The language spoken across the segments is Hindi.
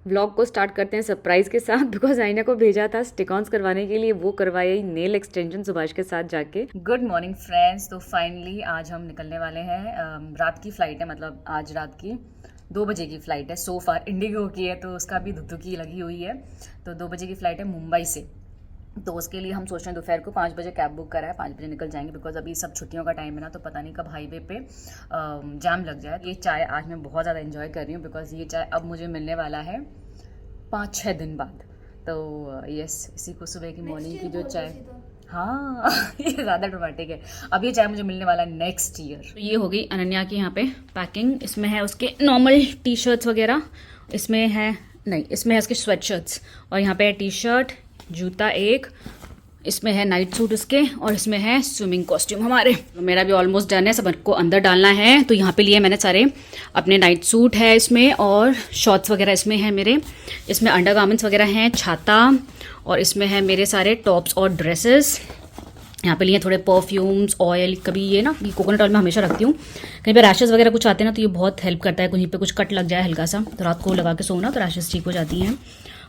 व्लॉग को स्टार्ट करते हैं सरप्राइज़ के साथ, बिकॉज आईना को भेजा था स्टिक-ऑन्स करवाने के लिए, वो करवाई नेल एक्सटेंशन सुभाष के साथ जाके। गुड मॉर्निंग फ्रेंड्स, तो फाइनली आज हम निकलने वाले हैं। रात की फ़्लाइट है, मतलब आज रात की 2 बजे की फ़्लाइट है। सो फार इंडिगो की है तो उसका भी धुक-धुकी लगी हुई है। तो 2 बजे की फ़्लाइट है मुंबई से, तो उसके लिए हम सोच रहे हैं दोपहर को 5 बजे कैब बुक करा है, 5 बजे निकल जाएंगे, बिकॉज अभी सब छुट्टियों का टाइम है ना, तो पता नहीं कब हाईवे पे जाम लग जाए। ये चाय आज मैं बहुत ज़्यादा इन्जॉय कर रही हूँ, बिकॉज ये चाय अब मुझे मिलने वाला है 5-6 दिन बाद। तो यस, इसी को सुबह की मॉर्निंग की जो चाय, हाँ ये ज़्यादा ड्रामेटिक है। अब ये चाय मुझे मिलने वाला है नेक्स्ट ईयर। तो ये हो गई अनन्या की यहाँ पे पैकिंग। इसमें है उसके नॉर्मल टी शर्ट्स वगैरह, इसमें है नहीं, इसमें है उसके स्वेट शर्ट्स, और यहाँ पे है टी शर्ट, जूता एक, इसमें है नाइट सूट उसके, और इसमें है स्विमिंग कॉस्ट्यूम हमारे। तो मेरा भी ऑलमोस्ट डन है, सबको अंदर डालना है। तो यहाँ पे लिए मैंने सारे अपने नाइट सूट है इसमें, और शॉर्ट्स वगैरह इसमें है मेरे, इसमें अंडरगारमेंट्स वगैरह हैं, छाता, और इसमें है मेरे सारे टॉप्स और ड्रेसेस। यहाँ पे लिए थोड़े परफ्यूम्स, ऑयल, कभी ये ना, ये कोकोनट ऑयल मैं हमेशा रखती हूँ, कहीं पे रैशेज़ वगैरह कुछ आते हैं ना, तो ये बहुत हेल्प करता है। कहीं पे कुछ कट लग जाए हल्का सा, तो रात को लगा के सोना तो रैशेज़ ठीक हो जाती हैं।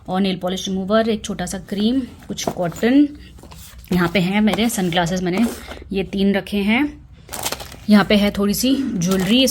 और नेल पॉलिश रिमूवर, एक छोटा सा क्रीम, कुछ कॉटन। यहाँ पे हैं मेरे सनग्लासेस, मैंने ये 3 रखे हैं। यहाँ पे है थोड़ी सी ज्वेलरी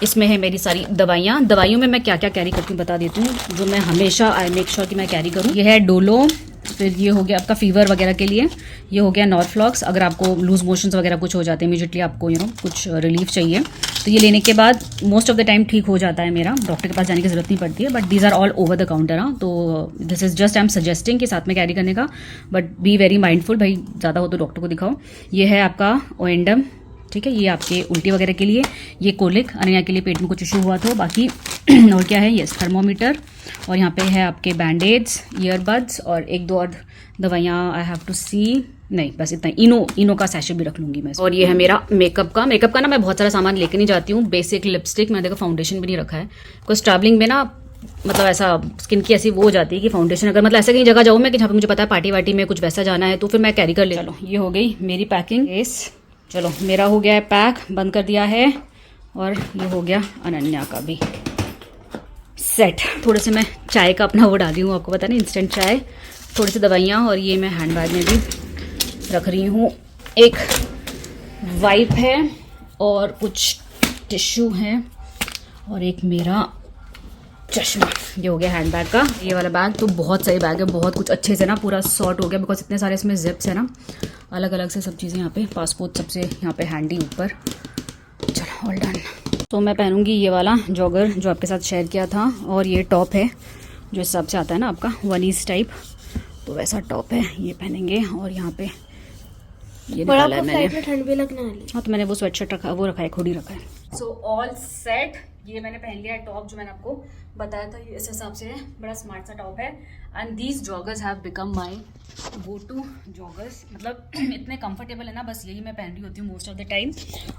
इसमें है मेरी सारी दवाइयाँ। दवाइयों में मैं क्या क्या कैरी करती हूँ बता देती हूँ, जो मैं हमेशा आई मेक श्योर कि मैं कैरी करूँ। ये है डोलो, फिर ये हो गया आपका फीवर वगैरह के लिए, ये हो गया नॉर्फ्लॉक्स, अगर आपको लूज मोशंस वगैरह कुछ हो जाते हैं इमीडिएटली, आपको कुछ रिलीफ चाहिए, तो ये लेने के बाद मोस्ट ऑफ द टाइम ठीक हो जाता है मेरा, डॉक्टर के पास जाने की जरूरत नहीं पड़ती है। But these are all over the counter. हाँ, तो this is just I am suggesting कि साथ में कैरी करने का, बट बी वेरी माइंडफुल, भाई ज़्यादा हो तो डॉक्टर को दिखाओ। ये है आपका ओएंडम, ठीक है, ये आपके उल्टी वगैरह के लिए, ये कोलिक, अनन्या के लिए पेट में कुछ इशू हुआ तो, बाकी और क्या है, ये थर्मोमीटर, और यहाँ पे है आपके बैंडेड्स, ईयरबड्स, और 1-2 और दवाइयाँ आई हैव टू सी, नहीं बस इतना। इनो का सैशे भी रख लूँगी मैं। और ये है मेरा मेकअप का ना, मैं बहुत सारा सामान लेके नहीं जाती हूँ। बेसिक लिपस्टिक, मैंने देखा फाउंडेशन भी नहीं रखा है, बिकॉज ट्रैवलिंग में ना, मतलब ऐसा स्किन की ऐसी वो हो जाती है कि फाउंडेशन, अगर मतलब ऐसे कहीं जगह जाऊँ मैं कि जहाँ पे मुझे पता है पार्टी वार्टी में कुछ वैसा जाना है, तो फिर मैं कैरी कर ले। चलो, ये हो गई मेरी पैकिंग। चलो, मेरा हो गया है पैक, बंद कर दिया है, और ये हो गया अनन्या का भी सेट। थोड़े से मैं चाय का अपना वो डाली हूँ, आपको पता नहीं, इंस्टेंट चाय, थोड़ी सी दवाइयाँ, और ये मैं हैंडबैग में भी रख रही हूँ। एक वाइप है, और कुछ टिश्यू हैं, और एक मेरा चश्मा। ये हो गया हैंडबैग का। ये वाला बैग तो बहुत सही बैग है, बहुत कुछ अच्छे से ना पूरा सॉर्ट हो गया, बिकॉज इतने सारे इसमें जिप्स है ना, अलग अलग से सब चीज़ें। यहाँ पे पासपोर्ट सबसे यहाँ पे हैंडी ऊपर। चलो, ऑल डन। तो मैं पहनूंगी ये वाला जॉगर जो आपके साथ शेयर किया था, और ये टॉप है जो इस हिसाब से आता है ना आपका वनीस टाइप, तो वैसा टॉप है, ये पहनेंगे। और यहाँ पे ये निकाला है मैंने, ठंड भी लगने वाली। हाँ, तो मैंने वो स्वेटशर्ट रखा, वो रखा है, हुडी रखा है। So all set. ये मैंने पहन लिया है टॉप, जो मैंने आपको बताया था, ये इस हिसाब से है, बड़ा स्मार्ट सा टॉप है। And these joggers have become my go to joggers, मतलब इतने कंफर्टेबल है ना, बस यही मैं पहन रही होती हूँ मोस्ट ऑफ द टाइम।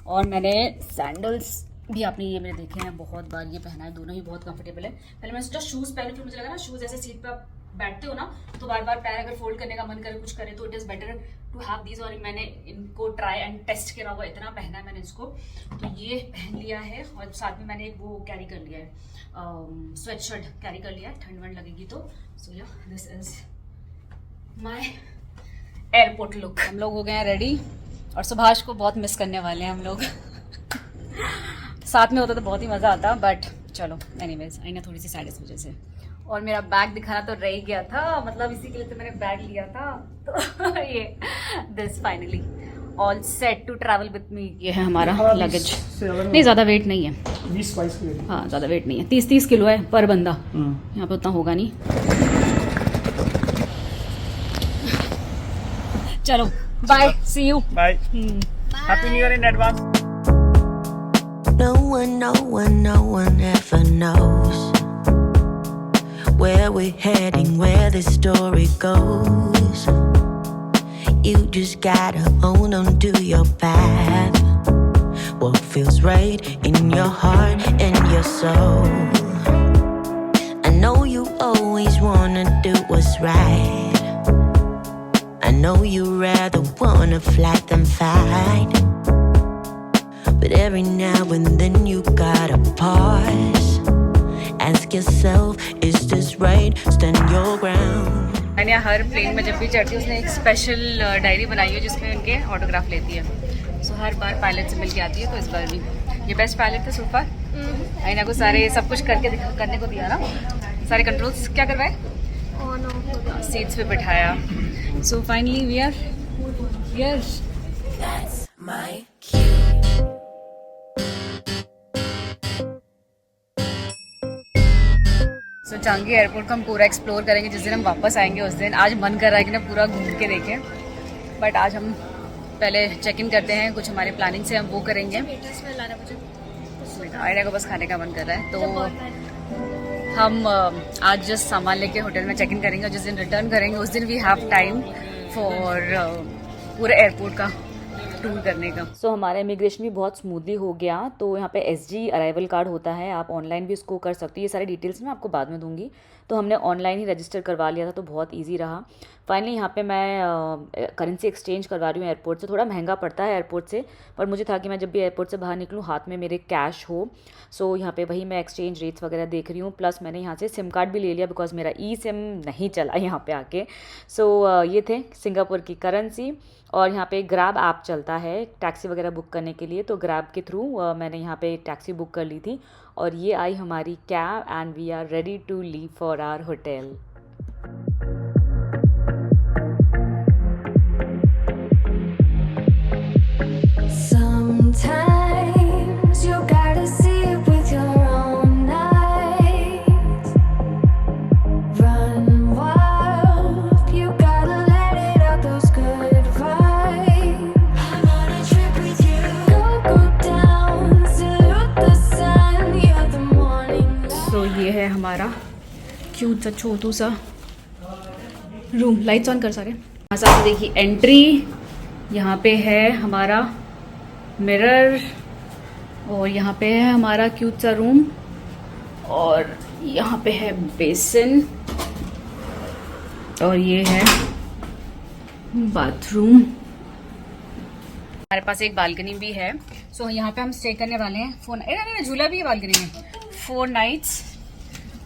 और मैंने सैंडल्स भी, आपने ये मेरे देखे हैं बहुत बार, ये पहना है, दोनों ही बहुत कंफर्टेबल है। पहले मैं सोचा शूज़ पहनूँ, फिर मुझे लगा ना शूज़ ऐसे सीट पर आप बैठते हो ना, तो बार बार पैर अगर फोल्ड करने का मन करे, कुछ करे, तो it is better to have these. और मैंने इनको ट्राई एंड टेस्ट करा हुआ, इतना पहना है मैंने इसको, तो ये पहन लिया है। और साथ में मैंने एक वो कैरी कर लिया है, स्वेट शर्ट कैरी कर लिया है, ठंड वंड लगेगी तो। सो या, this is my airport look. हम लोग हो गए हैं रेडी, और सुभाष को बहुत मिस करने वाले हैं हम लोग। साथ में होता तो बहुत ही मज़ा आता, बट चलो एनीवेज, आई ना थोड़ी सी सैड इस वजह से। और मेरा बैग दिखाना तो रह ही गया था, मतलब इसी के लिए तो मैंने बैग लिया था। तो ये this finally all set to travel with me. ये है हमारा लगेज, नहीं ज़्यादा वेट नहीं है, 20-22 किलो। हाँ, ज़्यादा वेट नहीं है, 30 किलो है पर बंदा, यहाँ पे उतना होगा नहीं। चलो, bye, see you, bye, happy new year in advance. No one ever knows where we're heading, where the story goes. You just gotta hold on to your path. What feels right in your heart and your soul. I know you always wanna do what's right. I know you rather wanna fight than fight. But every now and then you gotta pause. Ask yourself, is this right? Stand your ground. मैंने हर प्लेन में जब भी चढ़ती है उसने एक स्पेशल डायरी बनाई है जिसमें उनके ऑटोग्राफ लेती है। सो हर बार पायलट से मिल के आती है, तो इस बार भी ये बेस्ट पायलट थे सो फार। आईना को सारे सब कुछ करने को दिया ना, सारे कंट्रोल्स क्या करवाए, सीट्स पे बिठाया। So finally we are here. So Changi airport को हम पूरा एक्सप्लोर करेंगे जिस दिन हम वापस आएंगे उस दिन। आज मन कर रहा है कि ना पूरा घूम के देखें, बट आज हम पहले चेक इन करते हैं, कुछ हमारे प्लानिंग से हम वो करेंगे। आईना को बस खाने का मन कर रहा है, तो हम आज जस्ट सामान लेके होटल में चेक इन करेंगे और जिस दिन रिटर्न करेंगे उस दिन वी हैव टाइम फॉर पूरे एयरपोर्ट का टूर करने का। सो हमारा इमिग्रेशन भी बहुत स्मूथली हो गया। तो यहाँ पे SG अराइवल कार्ड होता है, आप ऑनलाइन भी इसको कर सकते हो। ये सारी डिटेल्स मैं आपको बाद में दूंगी। तो हमने ऑनलाइन ही रजिस्टर करवा लिया था, तो बहुत इजी रहा। फाइनली यहाँ पे मैं करेंसी एक्सचेंज करवा रही हूँ एयरपोर्ट से। थोड़ा महंगा पड़ता है एयरपोर्ट से, पर मुझे था कि मैं जब भी एयरपोर्ट से बाहर निकलूँ हाथ में मेरे कैश हो। सो यहाँ पे वही मैं एक्सचेंज रेट्स वगैरह देख रही हूँ। प्लस मैंने यहाँ से सिम कार्ड भी ले लिया बिकॉज मेरा eSIM नहीं चला यहाँ पे आके। सो ये थे सिंगापुर की करेंसी। और यहाँ पे ग्रैब ऐप चलता है टैक्सी वगैरह बुक करने के लिए, तो ग्रैब के थ्रू मैंने यहाँ पे टैक्सी बुक कर ली थी और ये आई हमारी cab and we are ready to leave for our hotel. Sometimes you gotta see it with your own eyes. Run wild, you gotta let it out those good vibes. I'm on a trip with you. Go down, salute the sun, you're the morning light. तो ये है हमारा क्यूट सा छोटू सा रूम। लाइट्स ऑन कर सारे। यहाँ से देखिए एंट्री, यहाँ पे है हमारा मिरर और यहाँ पे है हमारा क्यूट सा रूम और यहाँ पे है बेसिन और ये है बाथरूम। हमारे पास एक बालकनी भी है। सो यहाँ पे हम स्टे करने वाले हैं। झूला भी है बालकनी में। 4 नाइट्स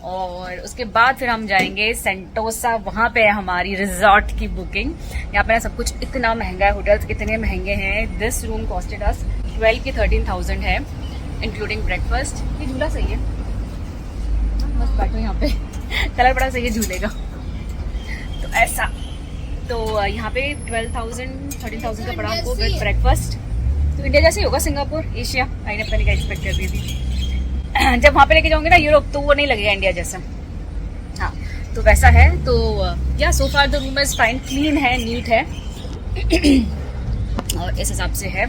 और उसके बाद फिर हम जाएंगे सेंटोसा। वहाँ पे है हमारी रिजॉर्ट की बुकिंग। यहाँ पे ना सब कुछ इतना महंगा है, होटल्स इतने महंगे हैं। दिस रूम कॉस्टेड अस 12 की 13,000 है इंक्लूडिंग ब्रेकफास्ट। ये झूला सही है, बस बैठो यहाँ पे। कलर बड़ा सही है झूले का, तो ऐसा। तो यहाँ पे 12,000-13,000 का पड़ा हमको विद ब्रेकफास्ट। तो इंडिया जैसे ही होगा सिंगापुर, एशिया। मैंने पता नहीं क्या एक्सपेक्ट कर रही थी। जब वहाँ पे लेके जाऊंगे ना यूरोप, तो वो नहीं लगेगा इंडिया जैसा। हाँ, तो वैसा है। तो या so far the room is fine, clean है, नीट है और इस हिसाब से है।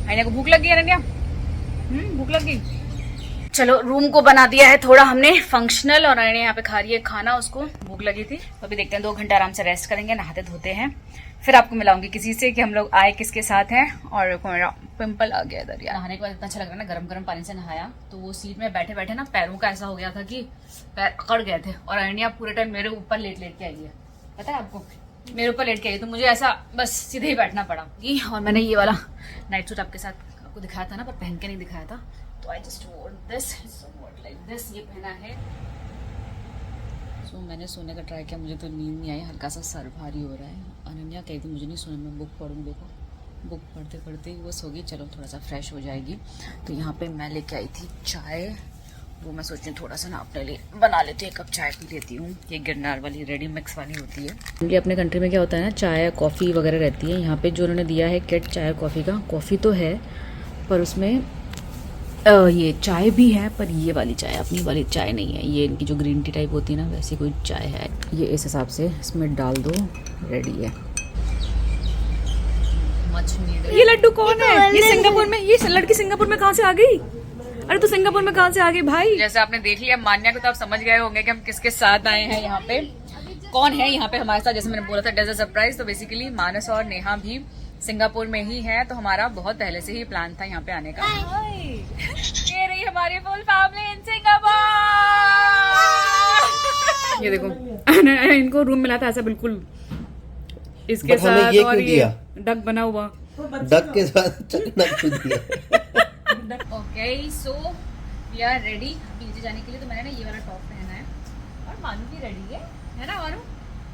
आईना को भूख लग गई है रनिया? भूख लग गई। चलो रूम को बना दिया है थोड़ा हमने फंक्शनल और आईना यहाँ पे खा रही है खाना, उसको भूख लगी थी। तो अभी देखते हैं 2 घंटा आराम से रेस्ट करेंगे, नहाते धोते हैं, फिर आपको मिलाऊंगी किसी से कि हम लोग आए किसके साथ हैं। और मेरा पिंपल आ गया इधर यार। नहाने के बाद इतना अच्छा लग रहा है ना, गरम गरम पानी से नहाया तो वो सीट में बैठे बैठे ना पैरों का ऐसा हो गया था कि पैर अकड़ गए थे। और अरनिया पूरे टाइम मेरे ऊपर लेट के आई है, पता है आपको, मेरे ऊपर लेट के आई, तो मुझे ऐसा बस सीधे ही बैठना पड़ा। और मैंने ये वाला नाइट सूट आपके साथ आपको दिखाया था ना, पर पहन के नहीं दिखाया था, तो आई जस्ट वोर दिस लाइक दिस, ये पहना है। सो मैंने सोने का ट्राई किया, मुझे तो नींद नहीं आई, हल्का सा सर भारी हो रहा है। अनन्या कहती मुझे नहीं सोने में, बुक पढ़ूँ। देखो बुक पढ़ते पढ़ते वो सो गई, चलो थोड़ा सा फ्रेश हो जाएगी। तो यहाँ पे मैं लेके आई थी चाय, वो मैं सोच रही हूँ थोड़ा सा ना अपने लिए बना लेती हूँ, 1 कप चाय पी लेती हूँ। ये गिरनार वाली रेडी मिक्स वाली होती है। ये अपने कंट्री में क्या होता है ना, चाय कॉफ़ी वगैरह रहती है। यहाँ पे जो उन्होंने दिया है किट चाय कॉफ़ी का, कॉफ़ी तो है पर उसमें ये चाय भी है, पर ये वाली चाय अपनी वाली चाय नहीं है। ये इनकी जो ग्रीन टी टाइप होती है ना, वैसी कोई चाय है। ये इस हिसाब से इसमें डाल दो, रेडी है। ये लड्डू कौन है? ये सिंगापुर में, ये लड़की सिंगापुर में कहाँ से आ गई? अरे तो सिंगापुर में कहाँ से आ गई भाई? जैसे आपने देख लिया मान्या को, तो आप समझ गए होंगे कि हम किसके साथ आए हैं यहाँ पे। कौन है यहाँ पे हमारे साथ, जैसे मैंने बोला था डेजर्ट सरप्राइज। तो बेसिकली मानस और नेहा भी सिंगापुर में ही है, तो हमारा बहुत पहले से ही प्लान था यहाँ पे आने का। ये रही हमारी फुल फैमिली इन सिंगापुर। ये देखो इनको रूम मिला था ऐसा बिल्कुल इसके साथ, ये और क्यों ये दिया? डक बना हुआ, डक के साथ चकना क्यों दिया? Okay. So we are ready पीछे जाने के लिए। तो मैंने ना ये वाला टॉप पहना है और मानू भी रेडी है ना मानू?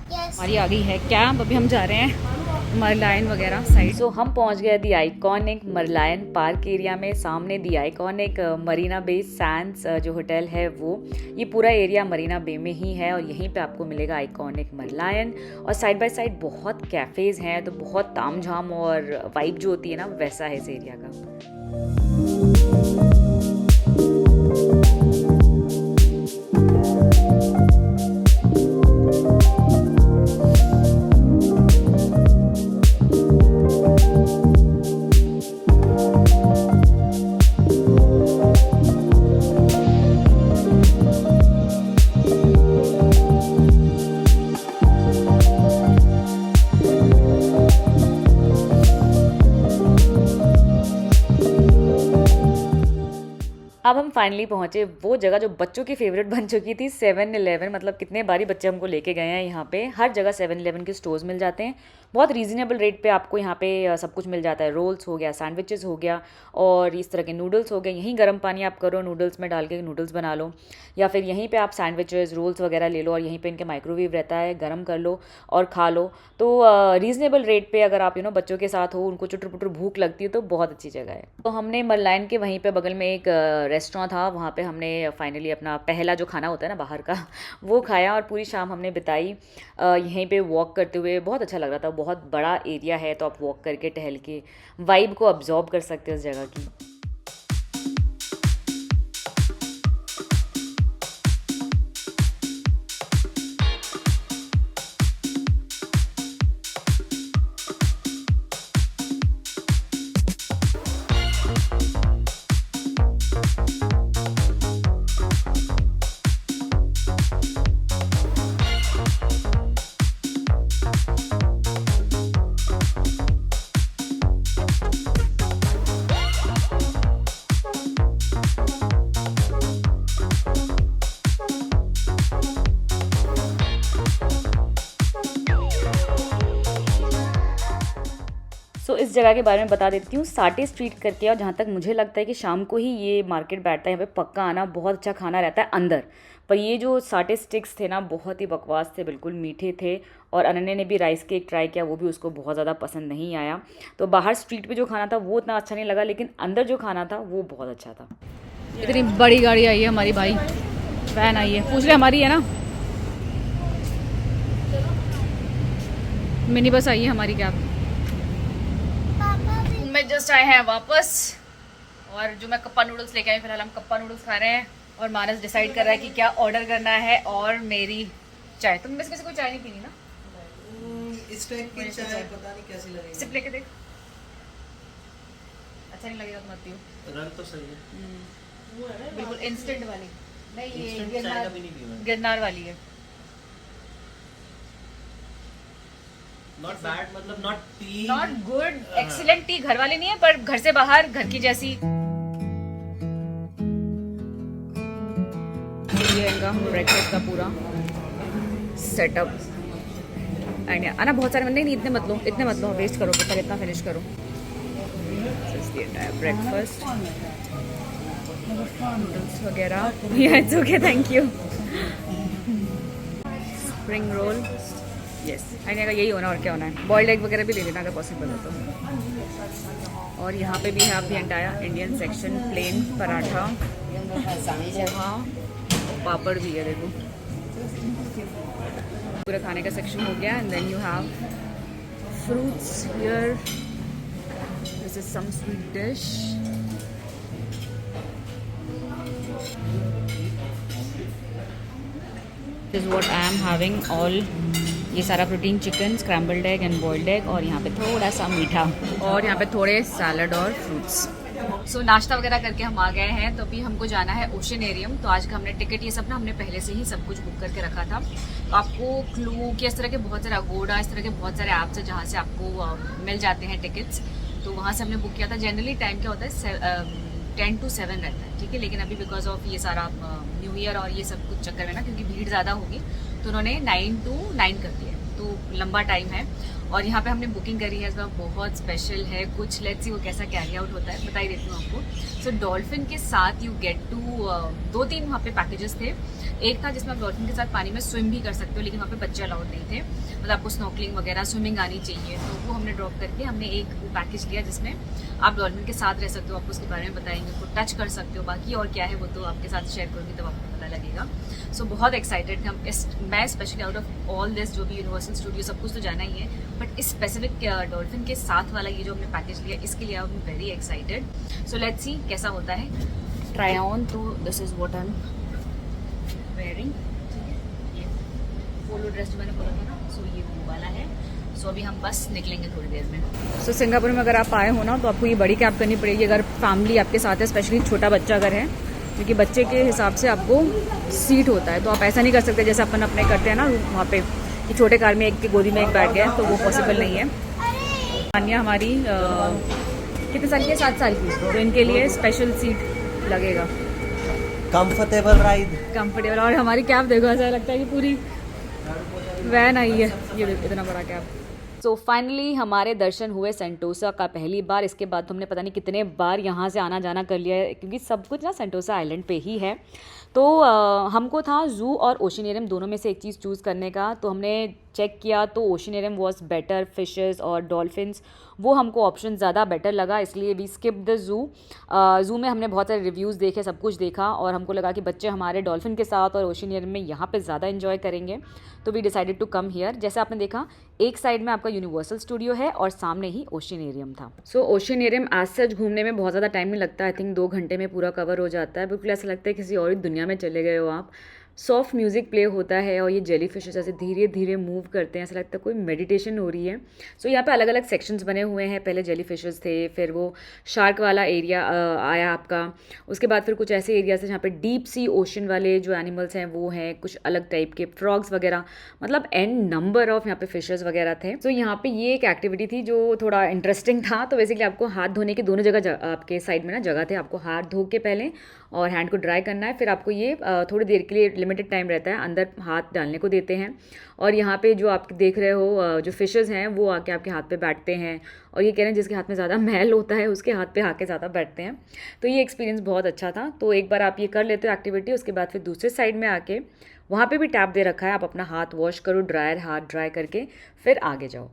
हमारी आ गई है कैब, अभी हम जा रहे हैं मरलायन वगैरह साइड। सो हम पहुंच गए दी आइकॉनिक मरलायन पार्क एरिया में। सामने दी आइकॉनिक मरीना बे सैंड्स जो होटल है वो, ये पूरा एरिया मरीना बे में ही है और यहीं पे आपको मिलेगा आइकॉनिक मरलायन। और साइड बाय साइड बहुत कैफ़ेज़ हैं, तो बहुत तामझाम और वाइब जो होती है ना वैसा है इस एरिया का। अब हम फाइनली पहुंचे वो जगह जो बच्चों की फेवरेट बन चुकी थी, 7-Eleven। मतलब कितने बारी बच्चे हमको लेके गए हैं यहाँ पे। हर जगह 7-Eleven के स्टोर्स मिल जाते हैं, बहुत रीज़नेबल रेट पे आपको यहाँ पे सब कुछ मिल जाता है। रोल्स हो गया, सैंडविचेस हो गया और इस तरह के नूडल्स हो गए। यहीं गर्म पानी आप करो, नूडल्स में डाल के नूडल्स बना लो, या फिर यहीं पे आप सैंडविचेस रोल्स वगैरह ले लो और यहीं पे इनके माइक्रोवेव रहता है, गर्म कर लो और खा लो। तो रीज़नेबल रेट पे अगर आप बच्चों के साथ हो, उनको चुटर पुटर भूख लगती है, तो बहुत अच्छी जगह है। तो हमने मरलायन के वहीं पे बगल में एक रेस्टोरेंट था, वहाँ पे हमने फाइनली अपना पहला जो खाना होता है ना बाहर का वो खाया और पूरी शाम हमने बिताई यहीं पे वॉक करते हुए। बहुत अच्छा लग रहा था, बहुत बड़ा एरिया है, तो आप वॉक करके टहल के वाइब को अब्जॉर्ब कर सकते हो उस जगह की। इस जगह के बारे में बता देती हूँ, साटे स्ट्रीट करके। और जहाँ तक मुझे लगता है कि शाम को ही ये मार्केट बैठता है, यहाँ पे पक्का आना। बहुत अच्छा खाना रहता है अंदर, पर ये जो साटे स्टिक्स थे ना बहुत ही बकवास थे, बिल्कुल मीठे थे। और अनन्या ने भी राइस केक ट्राई किया, वो भी उसको बहुत ज़्यादा पसंद नहीं आया। तो बाहर स्ट्रीट पे जो खाना था वो उतना अच्छा नहीं लगा, लेकिन अंदर जो खाना था वो बहुत अच्छा था। इतनी बड़ी गाड़ी आई है हमारी, भाई वैन आई है, पूछ रहे हमारी है ना, मिनी बस आई है हमारी कैब में। जस्ट आए हैं वापस और जो मैं कप्पा नूडल्स लेके आई, फिलहाल हम कप्पा नूडल्स खा रहे हैं और मानस डिसाइड कर रहा है कि क्या ऑर्डर करना है। और मेरी चाय, तुम में से कोई चाय नहीं पीनी ना? इस टाइप की चाय पता नहीं कैसी लगेगी। सिप लेके देख, अच्छा नहीं लगेगा तो मत पियो। रंग तो सही है, बिल्कुल इंस्टेंट वाली नहीं, ये Instant चाय कभी नहीं पी मैंने। गिरनार वाली है। नॉट बैड, मतलब not T, not good, excellent T घर वाली नहीं है, पर घर से बाहर घर की जैसी। ये इनका ब्रेकफास्ट का पूरा सेटअप। एंड आना बहुत सारे, नहीं इतने मत लो, वेस्ट करो, पर इतना फिनिश करो। ब्रेकफास्ट नूडल्स वगैरह, it's okay, thank you. Spring roll, yes, आने का यही होना और क्या होना है। बॉइल्ड एग वगैरह भी ले लेना अगर पॉसिबल हो तो। और यहाँ पे भी है आपकी entire Indian section, plain paratha, poha, papad भी है, देखो पूरा खाने का सेक्शन हो गया। And then you have fruits here, this is some sweet dish. This is what I am having all. ये सारा protein, chicken, scrambled egg and boiled egg, और यहाँ पे थोड़ा सा मीठा, और यहाँ पे थोड़े सैलड और फ्रूट्स। सो नाश्ता वगैरह करके हम आ गए हैं, तो अभी हमको जाना है ओशनेरियम। तो आज का हमने टिकट ये सब ना हमने पहले से ही सब कुछ बुक करके रखा था। तो आपको क्लू कि इस तरह के बहुत सारे अगोडा, इस तरह के बहुत सारे ऐप्स हैं जहाँ से आपको मिल जाते हैं टिकट्स। तो वहाँ से हमने बुक किया था। जनरली टाइम क्या होता है 10 to 7 रहता है, ठीक है। लेकिन अभी बिकॉज ऑफ ये सारा न्यू ईयर और ये सब कुछ चक्कर में ना, क्योंकि भीड़ ज़्यादा होगी, तो उन्होंने 9 to 9 कर दिया है, तो लंबा टाइम है। और यहाँ पे हमने बुकिंग करी है, इस बार बहुत स्पेशल है कुछ। लेट्स सी वो कैसा कैरी आउट होता है, बता ही देती हूँ आपको। सो डॉल्फिन के साथ यू गेट टू 2-3 वहाँ पे पैकेजेस थे। एक था जिसमें आप डॉल्फिन के साथ पानी में स्विम भी कर सकते हो, लेकिन वहाँ पे बच्चे अलाउड नहीं थे, मतलब आपको स्नॉकलिंग वगैरह स्विमिंग आनी चाहिए। तो वो हमने ड्रॉप करके हमने एक पैकेज लिया जिसमें आप डॉल्फिन के साथ रह सकते हो, आपको उसके बारे में बताएंगे, उसको टच कर सकते हो। बाकी और क्या है वो तो आपके साथ शेयर करूँगी तब आपको पता लगेगा। सो बहुत एक्साइटेड थे हम। मैं specially out of all this, जो भी यूनिवर्सल स्टूडियो सब कुछ तो जाना ही है, बट इस स्पेसिफिक डॉल्फिन के साथ वाला ये जो हमने पैकेज लिया इसके लिए I am very excited. So let's see कैसा होता है। ट्राई ऑन, तो this is what I am wearing. ये पोलो ड्रेस जो मैंने बोला था ना, सो ये वो वाला है। सो अभी हम बस निकलेंगे थोड़ी देर में। सो सिंगापुर में अगर आप आए हो ना तो आपको ये बड़ी कैब करनी पड़ेगी अगर फैमिली आपके साथ है, स्पेशली छोटा बच्चा अगर है, क्योंकि बच्चे के हिसाब से आपको सीट होता है। तो आप ऐसा नहीं कर सकते जैसे अपन अपने करते हैं ना वहाँ पे कि छोटे कार में एक की गोदी में एक बैठ गया, तो वो पॉसिबल नहीं है। अन्या हमारी कितने साल की है? 7 साल की, तो इनके लिए स्पेशल सीट लगेगा। Comfortable ride. कंफर्टेबल। और हमारी कैब देखो, ऐसा लगता है कि पूरी वैन आई है, ये देखो इतना बड़ा कैब। सो फाइनली हमारे दर्शन हुए सेंटोसा का पहली बार। इसके बाद तो हमने पता नहीं कितने बार यहाँ से आना जाना कर लिया है, क्योंकि सब कुछ ना सेंटोसा आइलैंड पे ही है। तो हमको था जू और ओशियनेरियम दोनों में से एक चीज़ चूज़ करने का। तो हमने चेक किया तो ओशियनेरियम वॉज बेटर, फिशेस और डॉल्फिन्स वो हमको ऑप्शन ज़्यादा बेटर लगा, इसलिए वी स्किप द जू। जू में हमने बहुत सारे रिव्यूज़ देखे, सब कुछ देखा, और हमको लगा कि बच्चे हमारे डॉल्फिन के साथ और ओशियनेरियम में यहाँ पे ज़्यादा इन्जॉय करेंगे, तो we decided to come here. जैसे आपने देखा एक साइड में आपका यूनिवर्सल स्टूडियो है और सामने ही ओशियनेरियम था। सो ओशियनेरियम एज सच घूमने में बहुत ज़्यादा टाइम नहीं लगता, आई थिंक 2 घंटे में पूरा कवर हो जाता है। बिल्कुल ऐसा लगता है किसी और ही दुनिया में चले गए हो आप। सॉफ्ट म्यूज़िक प्ले होता है और ये जेली फिशेस ऐसे धीरे धीरे मूव करते हैं, ऐसा लगता है कोई मेडिटेशन हो रही है। सो यहाँ पे अलग अलग सेक्शंस बने हुए हैं। पहले जेली फिशेस थे, फिर वो शार्क वाला एरिया आया आपका, उसके बाद फिर कुछ ऐसे एरियाज हैं जहाँ पे डीप सी ओशन वाले जो एनिमल्स हैं वो हैं, कुछ अलग टाइप के फ्रॉग्स वगैरह, मतलब एन नंबर ऑफ यहाँ पे फिशेस वगैरह थे। सो यहाँ पे ये एक एक्टिविटी थी जो थोड़ा इंटरेस्टिंग था। तो बेसिकली आपको हाथ धोने की दोनों जगह आपके साइड में ना जगह थे, आपको हाथ धो के पहले और हैंड को ड्राई करना है, फिर आपको ये थोड़ी देर के लिए लिमिटेड टाइम रहता है, अंदर हाथ डालने को देते हैं। और यहाँ पे जो आप देख रहे हो जो फिशेस हैं वो आके आपके हाथ पे बैठते हैं, और ये कह रहे हैं जिसके हाथ में ज़्यादा मैल होता है उसके हाथ पे आके ज़्यादा बैठते हैं। तो ये एक्सपीरियंस बहुत अच्छा था। तो एक बार आप ये कर लेते हो एक्टिविटी, उसके बाद फिर दूसरे साइड में आके वहाँ पे भी टैप दे रखा है, आप अपना हाथ वॉश करो, हाथ ड्राई करके फिर आगे जाओ।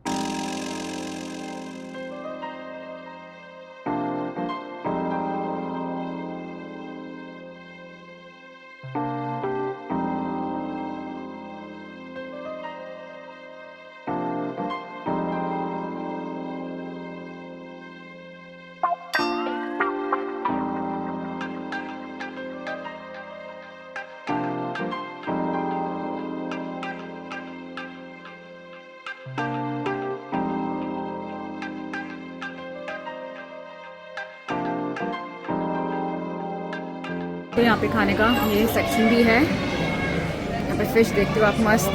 तो यहाँ पे खाने का ये सेक्शन भी है, यहाँ पे फिश देखते हो आप मस्त।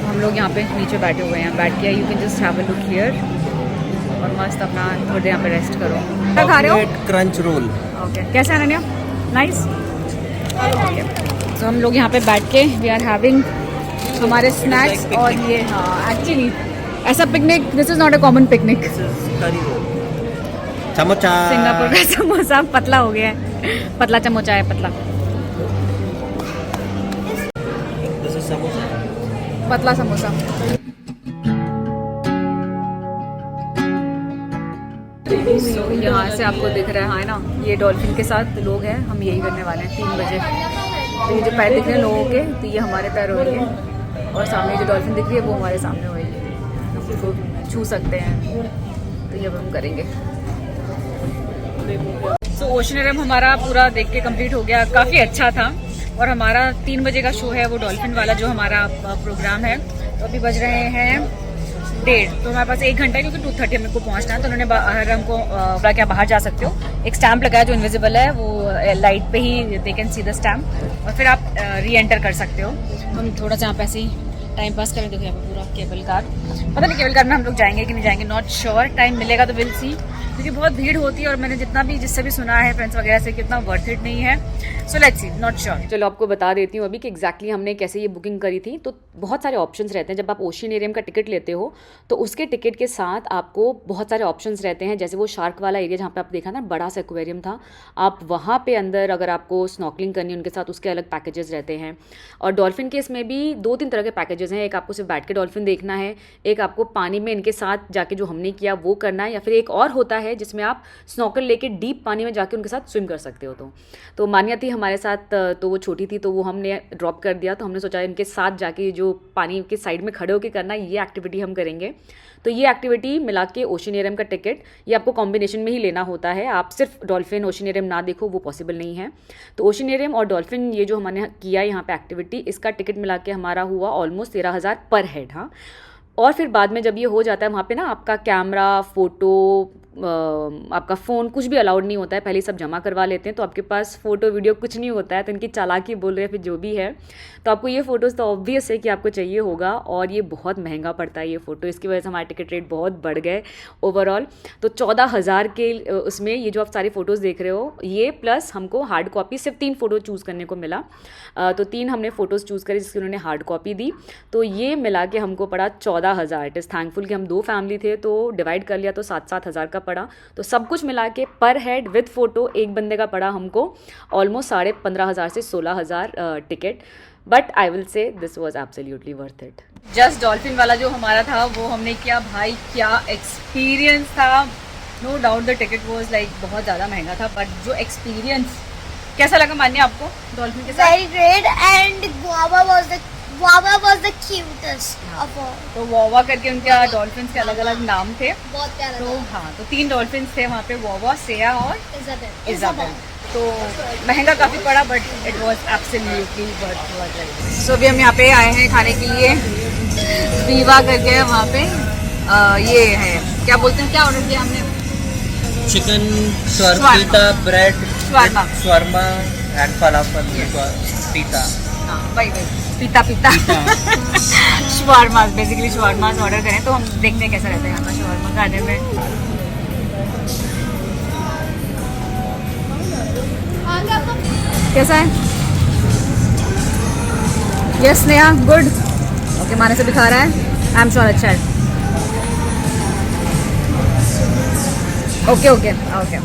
हम लोग यहाँ पे नीचे बैठे हुए हैं, बैठ के you can just have a look here और मस्त अपना थोड़ी देर यहाँ पे रेस्ट करो। क्या खा रहे हो? Crunch role. ओके, कैसा है अनन्या? नाइस। तो हम लोग यहाँ पे बैठ के वी आर हैविंग हमारे स्नैक्स, और ये हाँ एक्चुअली ऐसा picnic, this is not a common picnic. Samosa. Singapore का समोसा पतला हो गया है, पतला समोसा है, पतला पतला समोसा। यहाँ से आपको दिख रहा है ना, ये डॉल्फिन के साथ लोग हैं, हम यही करने वाले हैं 3 बजे। तो ये जो पैर दिख रहे हैं लोगों के, तो ये हमारे पैर होंगे, और सामने जो डॉल्फिन दिख रही है वो हमारे सामने होगी, हम उसको छू सकते हैं, तो ये हम करेंगे। तो ओशियनेरियम हमारा पूरा देख के कंप्लीट हो गया, काफ़ी अच्छा था। और हमारा 3 बजे का शो है वो डॉल्फिन वाला जो हमारा प्रोग्राम है। तो अभी बज रहे हैं 1:30, तो हमारे पास 1 घंटा है, क्योंकि 2:30 हमको पहुंचना है। तो उन्होंने बाहर हमको बोला कि आप बाहर जा सकते हो, एक स्टैम्प लगाया जो इनविजिबल है, वो लाइट पे ही they can see the stamp, और फिर आप री एंटर कर सकते हो। हम थोड़ा सा यहाँ पे ऐसे ही टाइम पास करें। देखो यहाँ पे पूरा केबल कार, पता नहीं केबल कार में हम लोग जाएंगे कि नहीं जाएंगे, नॉट श्योर, टाइम मिलेगा तो विल सी। क्योंकि बहुत भीड़ होती है और मैंने जितना भी जिससे भी सुना है फ्रेंड्स वगैरह से कितना वर्थ इट नहीं है। So let's see, not sure. चलो आपको बता देती हूँ अभी कि एग्जैक्टली हमने कैसे ये बुकिंग करी थी। तो बहुत सारे ऑप्शंस रहते हैं जब आप ओशियनेरियम का टिकट लेते हो, तो उसके टिकट के साथ आपको बहुत सारे ऑप्शंस रहते हैं। जैसे वो शार्क वाला एरिया जहाँ पे आप देखा ना, बड़ा सा एक्वेरियम था, आप वहाँ पे अंदर अगर आपको स्नॉर्कलिंग करनी है उनके साथ, उसके अलग पैकेजेस रहते हैं। और डॉल्फिन केस में भी 2-3 तरह के पैकेजेस हैं। एक आपको सिर्फ बैठ के डॉल्फिन देखना है, एक आपको पानी में इनके साथ जाके जो हमने किया वो करना है, या फिर एक और होता है जिसमें आप स्नॉर्कल लेके डीप पानी में जाके उनके साथ स्विम कर सकते हो। तो मान्या थी हमारे साथ, तो वो छोटी थी तो वो हमने ड्रॉप कर दिया। तो हमने सोचा इनके साथ जाके जो पानी के साइड में खड़े होकर करना, ये एक्टिविटी हम करेंगे। तो ये एक्टिविटी मिला के ओशियनेरियम का टिकट ये आपको कॉम्बिनेशन में ही लेना होता है। आप सिर्फ डॉल्फिन ओशियनेरियम ना देखो, वो पॉसिबल नहीं है। तो ओशियनेरियम और डॉल्फिन ये जो हमने किया यहाँ पे एक्टिविटी, इसका टिकट मिला के हमारा हुआ ऑलमोस्ट 13,000 पर हेड। हाँ, और फिर बाद में जब ये हो जाता है वहाँ पे ना, आपका कैमरा, फ़ोटो, आपका फ़ोन कुछ भी अलाउड नहीं होता है। पहले सब जमा करवा लेते हैं तो आपके पास फ़ोटो वीडियो कुछ नहीं होता है। तो इनकी चालाकी बोल रहे हैं फिर जो भी है, तो आपको ये फ़ोटोज़ तो ऑब्वियस है कि आपको चाहिए होगा, और ये बहुत महंगा पड़ता है ये फ़ोटो। इसकी वजह से हमारे टिकट रेट बहुत बढ़ गए ओवरऑल। तो 14,000 के उसमें ये जो आप सारी फ़ोटोज़ देख रहे हो, ये प्लस हमको हार्ड कॉपी सिर्फ 3 फ़ोटो चूज़ करने को मिला। तो 3 हमने फ़ोटोज़ चूज़ करी जिसकी उन्होंने हार्ड कॉपी दी। तो ये मिला के हमको पड़ा 14,000। इट इज़ थैंकफुल कि हम 2 फैमिली थे तो डिवाइड कर लिया तो 7-7 हज़ार का पड़ा। तो सब कुछ मिला के पर हेड विद फ़ोटो एक बंदे का पड़ा हमको ऑलमोस्ट 15,500 से 16,000 ticket. But I will say this was absolutely worth it. Just dolphin वाला जो हमारा था वो हमने किया। भाई क्या एक्सपीरियंस था। No doubt the ticket was like बहुत ज़्यादा महंगा था, बट जो एक्सपीरियंस कैसा लगा मान्या आपको डॉल्फिन के साथ? Very great, and guava was the cutest of all. तो वावा करके उनका डॉल्फिन्स के अलग अलग नाम थे। बहुत प्यारा तो था। हाँ, तो 3 डॉल्फिन्स थे वहाँ पे, वावा, सेया और Isabel. इजाबेल। तो महंगा काफ़ी पड़ा but it was absolutely worth it. So अभी हम यहाँ पे आए हैं खाने के लिए, वीवा करके है वहाँ पे। ये है, क्या बोलते हैं, क्या ऑर्डर किया हमने? Chicken shawarma, pita, bread, Shawarma. shawarma and falafel, pita. हाँ वही पीता शवारमास, बेसिकली शवारमास ऑर्डर करें। तो हम देखते हैं कैसा रहता है यहाँ का शवारमा खाने में। कैसा है? Yes Neha, good. ओके, माने से भी खा रहा है। आई एम श्योर अच्छा है। ओके।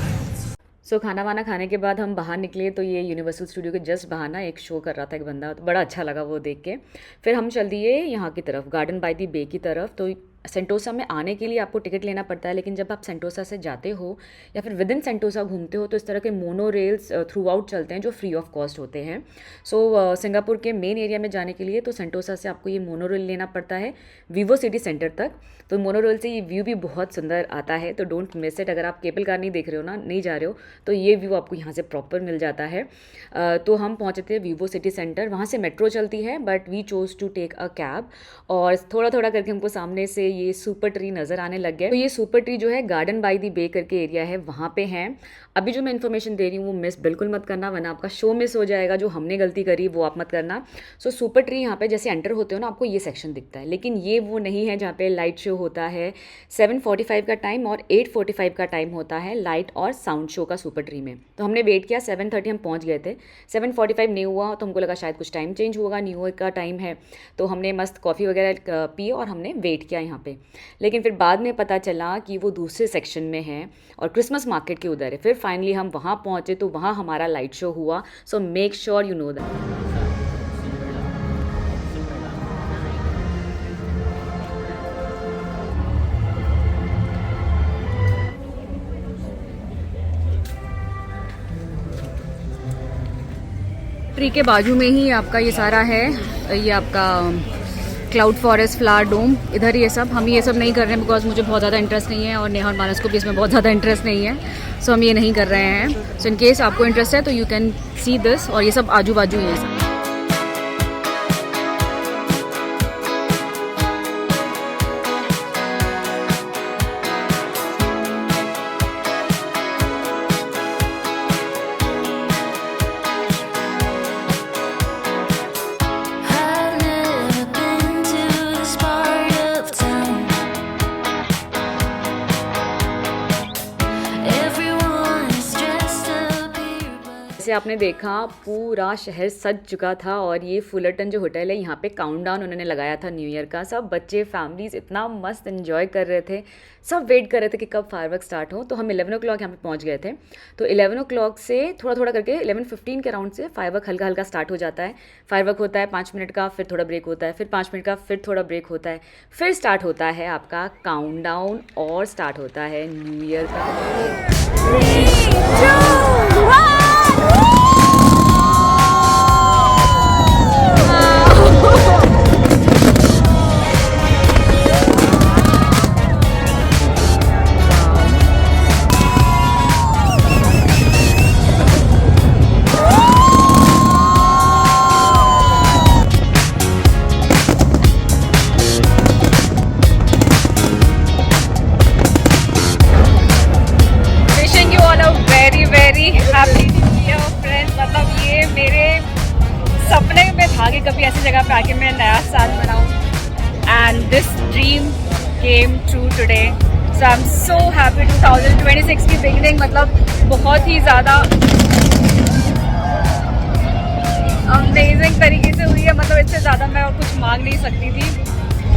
सो खाना वाना खाने के बाद हम बाहर निकले तो ये यूनिवर्सल स्टूडियो के जस्ट बाहर ना एक शो कर रहा था एक बंदा, तो बड़ा अच्छा लगा वो देख के। फिर हम चल दिए यहाँ की तरफ, गार्डन बाय द बे की तरफ। तो सेंटोसा में आने के लिए आपको टिकट लेना पड़ता है, लेकिन जब आप सेंटोसा से जाते हो या फिर विद इन सेंटोसा घूमते हो तो इस तरह के मोनो रेल्स थ्रू आउट चलते हैं जो फ्री ऑफ कॉस्ट होते हैं। सो सिंगापुर के मेन एरिया में जाने के लिए तो सेंटोसा से आपको ये मोनो रेल लेना पड़ता है वीवो सिटी सेंटर तक। तो मोनो रेल से ये व्यू भी बहुत सुंदर आता है, तो डोंट मिस इट। अगर आप केबल कार नहीं देख रहे हो ना, नहीं जा रहे हो, तो ये व्यू आपको यहाँ से प्रॉपर मिल जाता है। तो हम पहुँचे थे वीवो सिटी सेंटर, वहाँ से मेट्रो चलती है but we chose to take a cab. और थोड़ा थोड़ा करके हमको सामने से ये सुपर ट्री नज़र आने लग गया। तो ये सुपर ट्री जो है गार्डन बाय द बे करके एरिया है, वहाँ पे है। अभी जो मैं इन्फॉर्मेशन दे रही हूँ वो मिस बिल्कुल मत करना, वरना आपका शो मिस हो जाएगा। जो हमने गलती करी वो आप मत करना। सो सुपर ट्री यहाँ पे जैसे एंटर होते हो ना, आपको ये सेक्शन दिखता है, लेकिन ये वो नहीं है जहाँ पे लाइट शो होता है। 7:45 का टाइम और 8:45 का टाइम होता है लाइट और साउंड शो का सुपर ट्री में। तो हमने वेट किया, 7:30 हम पहुँच गए थे। 7:45 नहीं हुआ तो हमको लगा शायद कुछ टाइम चेंज होगा, न्यू ईयर का टाइम है। तो हमने मस्त कॉफ़ी वगैरह पिए और हमने वेट किया यहाँ पे। लेकिन फिर बाद में पता चला कि वो दूसरे सेक्शन में है और क्रिसमस मार्केट के उधर है। फिर फाइनली हम वहाँ पहुँचे तो वहाँ हमारा लाइट शो हुआ। So make sure you know that. Tree के बाजू में ही आपका ये सारा है, ये आपका क्लाउड फॉरेस्ट, फ्लावर डोम, इधर ये सब। हम ये सब नहीं कर रहे हैं बिकॉज मुझे बहुत ज़्यादा इंटरेस्ट नहीं है और नेहा और मानस को भी इसमें बहुत ज़्यादा इंटरेस्ट नहीं है। सो हम ये नहीं कर रहे हैं। सो इन केस आपको इंटरेस्ट है तो यू कैन सी दिस। और ये सब आजू बाजू ही है सब। I've never been to this part of town. जैसे आपने देखा पूरा शहर सज चुका था और ये फुलरटन जो होटल है यहाँ पे काउंटडाउन उन्होंने लगाया था न्यू ईयर का। सब बच्चे फैमिलीज़ इतना मस्त एंजॉय कर रहे थे, सब वेट कर रहे थे कि कब फायरवर्क स्टार्ट हो। तो हम 11 ओ क्लॉक यहाँ पे पहुँच गए थे। तो 11 ओ क्लॉक से थोड़ा थोड़ा करके 11:15 के अराउंड से फायरवर्क हल्का हल्का स्टार्ट हो जाता है। फायरवर्क होता है 5 मिनट का, फिर थोड़ा ब्रेक होता है, फिर 5 मिनट का, फिर थोड़ा ब्रेक होता है, फिर स्टार्ट होता है आपका काउंटडाउन और स्टार्ट होता है न्यू ईयर का। सपने में था कि कभी ऐसी जगह पे आके मैं नया साल मनाऊं, and this dream came true today. So I am so happy. 2026 की बिगिनिंग मतलब बहुत ही ज़्यादा अमेजिंग तरीके से हुई है। मतलब इससे ज़्यादा मैं और कुछ मांग नहीं सकती थी।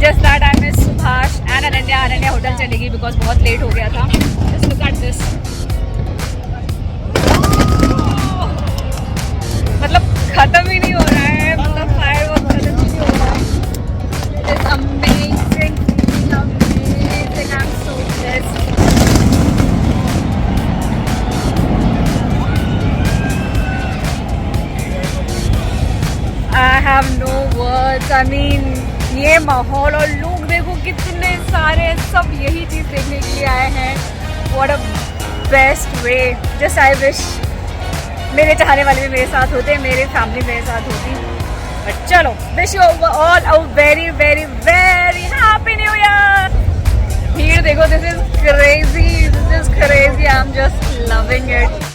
Just that I miss Subhash and Ananya hotel चली गई बिकॉज बहुत लेट हो गया था। जस्ट लुक एट दिस, मतलब खत्म ही नहीं हो रहा है, मतलब फायरवर्क खत्म ही नहीं हो रहा है। It is amazing, amazing. I am so blessed. I have no words. I mean ये माहौल और लोग देखो कितने सारे, सब यही चीज़ देखने के लिए आए हैं। What a best way. Just I wish मेरे चाहने वाले भी मेरे साथ होते, मेरे फैमिली मेरे साथ होती। बट चलो, wish you all a very very very happy new year. भीड़ देखो, this is crazy, I am just loving it.